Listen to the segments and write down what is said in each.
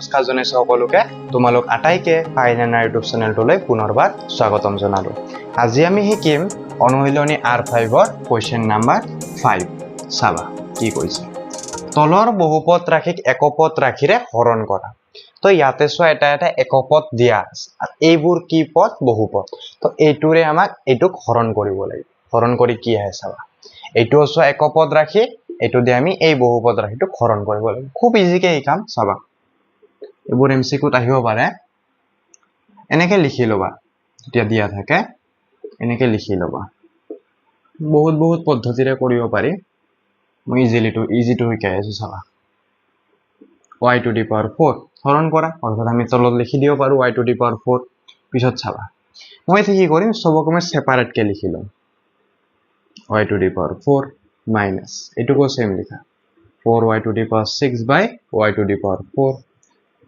নমস্কাৰ জনাইছো সকলোকে তোমালোক আটাইকে ফাইনেল ইউটিউব চেনেলটোলৈ পুনৰবাৰ স্বাগতম জনালো আজি আমি শিকিম অনুশীলনী R5 ৰ কোৱেশ্চন নাম্বাৰ 5 চাবা কি কৈছে তলৰ বহুপদ ৰাশিক একপদ ৰাশিৰে হৰণ কৰা তো ইয়াতে সো এটা একপদ দিয়া আছে আৰু এইবোৰ কি পদ বহুপদ তো এইটোৰে আমাক এইটোক হৰণ কৰিব লাগিব হৰণ কৰি কি আহে চাবা এইটো সো একপদ ৰাশি এইটো দি আমি এই বহুপদ ৰাশিটোক হৰণ কৰিব লাগিব খুব ইজিকে এই কাম চাবা এবোৰ এমসিকিউত আহিব পাৰে এনেকে লিখি লবা এতিয়া দিয়া থাকে এনেকে লিখি লবা বহুত পদ্ধতিৰে কৰিব পাৰি মই ইজি টু শিকাই আছো চাবা y to the power 4 হৰণ কৰা অৰ্থাৎ আমি তলত লিখি দিব পাৰো y to the power 4 পিছত চাবা মই এতে কি কৰিম সবকে মই সেপাৰেট কে লিখি লম y to the power 4 minus এটুকু সেম লিখা 4y to the power 6 by y to the power 4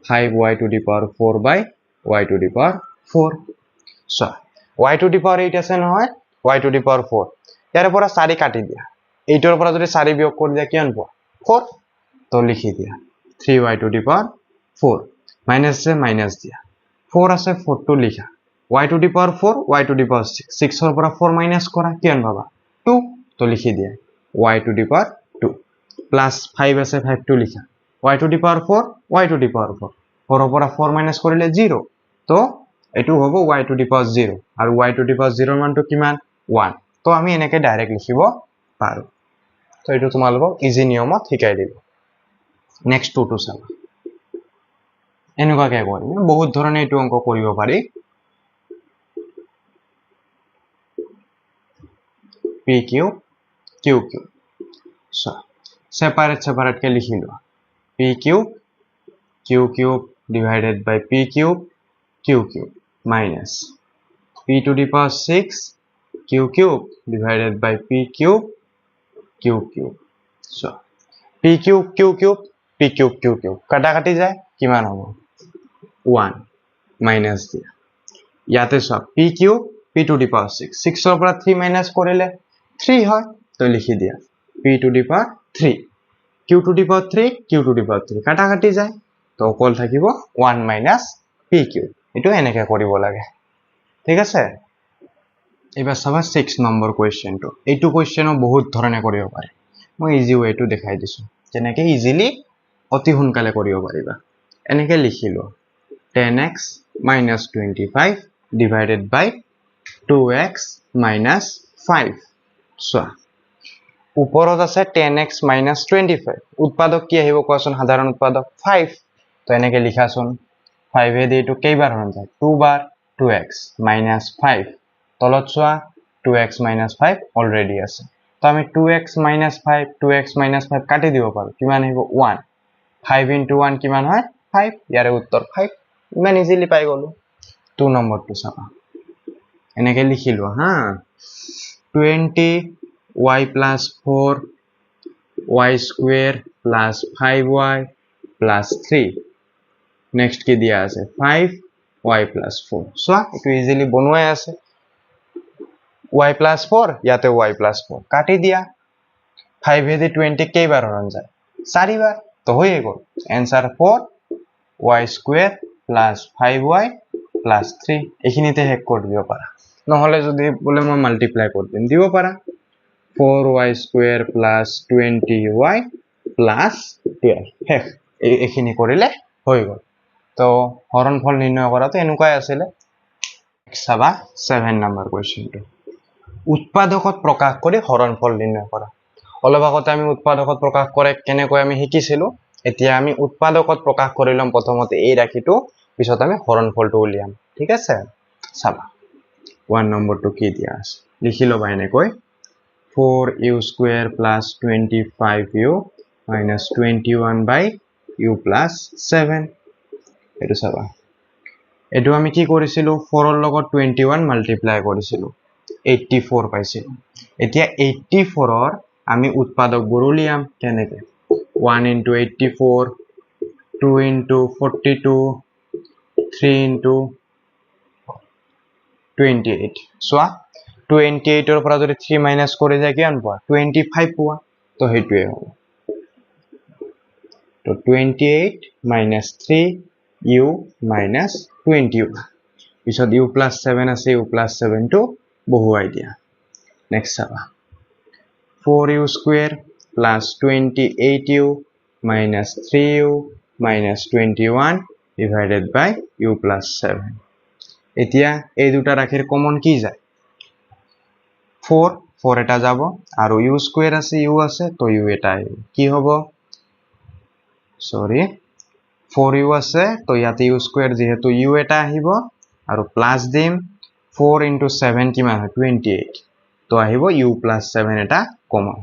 5y to the power 4 by y to the power 4 so y to the power 8 আছে নহয় y to the power 4 ইয়াৰ পৰা 4 কাটি দিয়া 8 ৰ পৰা যদি 4 বিয়োগ কৰি দিয়া কিমান পোৱা 4 তো লিখি দিয়া 3y to the power 4 minus say minus दिया 4 আছে 4 to लिखा y to the power 4 y to the power 6 6 ৰ পৰা 4 minus কৰা কিমান পাবা 2 তো লিখি দিয়া y to the power 2 plus 5 আছে 5 to লিখা y to the power 4 y to the power 4 4 ৰ পৰা 4 minus কৰিলে 0 তো এটো হ'ব y to the power 0 আৰু y to the power 0 মানটো কিমান 1 তো আমি এনেকে ডাইৰেক্ট লিখিব পাৰো তো এটো তোমালোকক ইজি নিয়মত শিকাই দিব নেক্সট টু টু চাবা এনেকুৱা কে কৰিম বহুত ধৰণে এটো অংক কৰিব পাৰি pq qq সো সেপারেট কে লিখি লও pq qq divided by pq qq minus p to the power 6 qq divided by pq qq so pq qq pq qq কাটা কাটি যায় কিমান হ'ব 1 minus দিয়া ইয়াতে সব pq p to the power 6 6 ৰ পৰা 3 minus কৰিলে 3 হয় তো লিখি দিয়া p to the power 3 q to the power 3 q to the power 3 কাটা কাটি যায় তো অকল থাকিব 1 minus pq এটো এনেকে কৰিব লাগে ঠিক আছে এবাৰ চাবা 6 নম্বৰ কোৱেশ্চনটো এইটো কোৱেশ্চনও বহুত ধৰণে কৰিব পাৰে মই ইজি ওয়েটো দেখাই দিছো যেনেকে ইজিলি অতি সোনকালে কৰিব পাৰিবা এনেকে লিখিলো 10x minus 25 divided by 2x minus 5 so ওপৰত আছে 10x minus 25 উৎপাদক কি আহিব কোৱাচোন সাধাৰণ উৎপাদক 5 তো এনেকে লিখাচোন 5 এ দি এটো কেইবাৰ হৰণ যায় 2 বাৰ 2x minus 5 তলত চোৱা 2x minus 5 অলৰেডি আছে তো আমি 2x minus 5 কাটি দিব পাৰো কিমান আহিব 1 5 into 1 কিমান হয় 5 ইয়াৰে উত্তৰ 5 ইমান ইজিলি পাই গলো 2 নম্বৰটো চাবা এনেকে লিখিলো হা 20y plus 4 y square plus 5y plus 3 next কি দিয়া আছে 5y plus 4 so এটো ইজিলি বনোৱাই আছে y plus 4 ইয়াতে y plus 4 কাটি দিয়া 5 এ দি 20 কেইবাৰ হৰণ যায় 4 বাৰ তো হয়ে গল answer 4 y square plus 5y plus 3 এখিনিতে হেক কৰি দিব পাৰা নহলে যদি বলে মই মাল্টিপ্লাই কৰি দিম দিব পাৰা 4y square plus 20y plus 12 hack এখিনি কৰিলে হৈ গল তো হৰণফল নিৰ্ণয় কৰাটো এনেকুৱাই আছিল চাবা 7 নম্বৰ কোৱেশ্চনটো উৎপাদকত প্ৰকাশ কৰি হৰণফল নিৰ্ণয় কৰা অলপ আগতে আমি উৎপাদকত প্ৰকাশ কৰে কেনেকৈ আমি শিকিছিলো এতিয়া আমি উৎপাদকত প্ৰকাশ কৰিলম প্ৰথমতে এই ৰাখিটো পিছত আমি হৰণফলটো উলিয়াম ঠিক আছে চাবা 1 নম্বৰটো কি দিয়া আছে লিখি লবা এনেকৈ 4u square plus 25u minus 21 by u plus 7 এটো চাবা এটো আমি কি কৰিছিলো 4 ৰ লগত 21 মাল্টিপ্লাই কৰিছিলো 84 পাইছিল এতিয়া 84 ৰ আমি উৎপাদক বোৰ উলিয়াম কেনেকে 1 into 84 2 into 42 3 into 28 সোয়া 28 ৰ পৰা যদি 3 মাইনাস কৰি যায় কিমান পোৱা 25 পোৱা তো হেতুৱে হ'ব তো 28 minus 3u minus 20u পিছত u plus 7 আছে u plus 7 টো বহুৱাই দিয়া নেক্সট চাবা 4u square plus 28u minus 3u minus 21 divided by u plus 7 এতিয়া এই দুটা ৰাখিৰ কমন কি যায় 4 এটা যাব আৰু u square আছে u আছে তো u এটা আহিব কি হ'ব সরি 4u আছে তো ইয়াতে u square যেহেতু u এটা আহিব আৰু প্লাস দিম 4 into 7 কিমান হয় 28 তো আহিব u plus 7 এটা কমন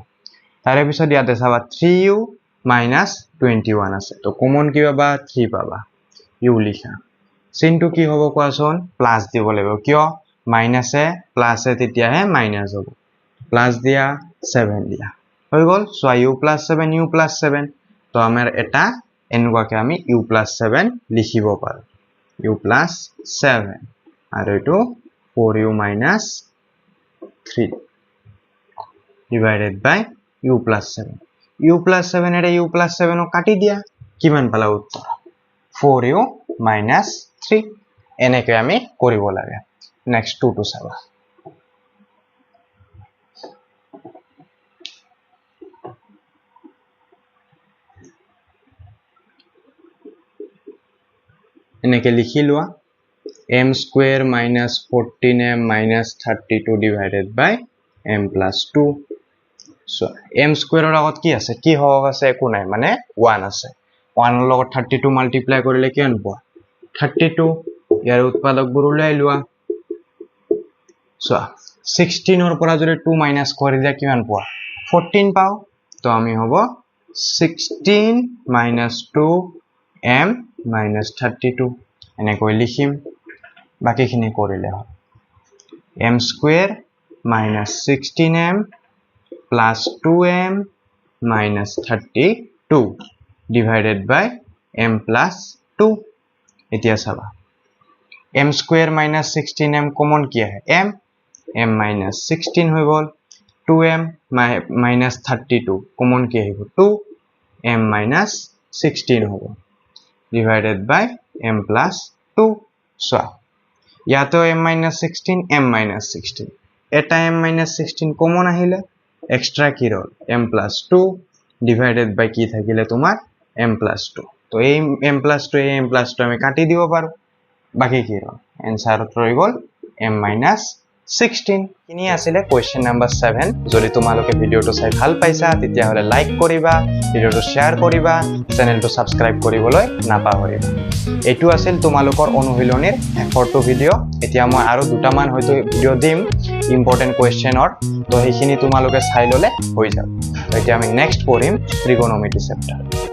তাৰে পিছত ইয়াতে চাবা 3u minus 21 আছে তো কমন কি পাবা 3 পাবা u লিখা চিনটো কি হ'ব কোৱাচোন প্লাস দিব লাগিব কিয় মাইনাসে প্লাসে তেতিয়াহে মাইনাস হ'ব প্লাস দিয়া 7 দিয়া হৈ গল so u plus 7 u plus 7 তো আমাৰ এটা এনেকুৱাকে আমি u plus 7 লিখিব পাৰো u plus 7 আৰু এটো 4u minus 3 divided by u plus 7 u plus 7 এর u plus 7 ও কাটি দিয়া কিমান পালা উত্তৰ 4u minus 3 এনেকৈ আমি কৰিব লাগে নেক্সট 2 to চাবা এনেকৈ লিখি লোৱা m square minus 14m minus 32 divided by m plus 2 so m square এর আগত কি আছে কি হওক আছে একো নাই মানে 1 আছে 1 এর লগত 32 মাল্টিপ্লাই কৰিলে কি হ'ব 32 ইয়াৰ উৎপাদকবোৰ উলাই লোৱা so 16 এৰ পৰা যদি 2 মাইনাস কৰি দিয়া কিমান পোৱা 14 পাও তো আমি হ'ব 16 minus 2m minus 32 এনেকৈ লিখিম বাকিখিনি কৰিলে হয় m square minus 16m plus 2m minus 32 divided by m plus 2 এতিয়া চাবা m square minus 16m common কি আহে m minus 16 হৈ গল 2m minus 32 common কি আহিব 2m minus 16 হ'ব divided by m plus 2 so ইয়াতো m minus 16 m minus 16 এটা m minus 16 common আহিলে extra কি রল m plus 2 divided by কি থাকিলে তোমার m plus 2 তো এই m plus 2 এই m plus 2 আমি কাটি দিব পারো বাকি কি রল आंसर রই গল m minus 16 কিনি আসলে কোয়েশ্চন নাম্বার 7 যদি তোমালোকে ভিডিওটো চাই ভাল পাইছা তেতিয়া হলে লাইক কৰিবা ভিডিওটো শেয়াৰ কৰিবা চ্যানেলটো সাবস্ক্ৰাইব কৰিবলৈ নাপাহৰিবা এটু আছিল তোমালোকৰ অনুশীলনীৰ শেষৰটো ভিডিও এতিয়া মই আৰু দুটামান হয়তো ভিডিও দিম ইম্পৰ্টেন্ট কোয়েশ্চনৰ তো সেইখিনি তোমালোকে চাই ললে হৈ যাব এতিয়া আমি নেক্সট পঢ়িম ত্ৰিগোনোমেট্ৰি চেপ্টাৰ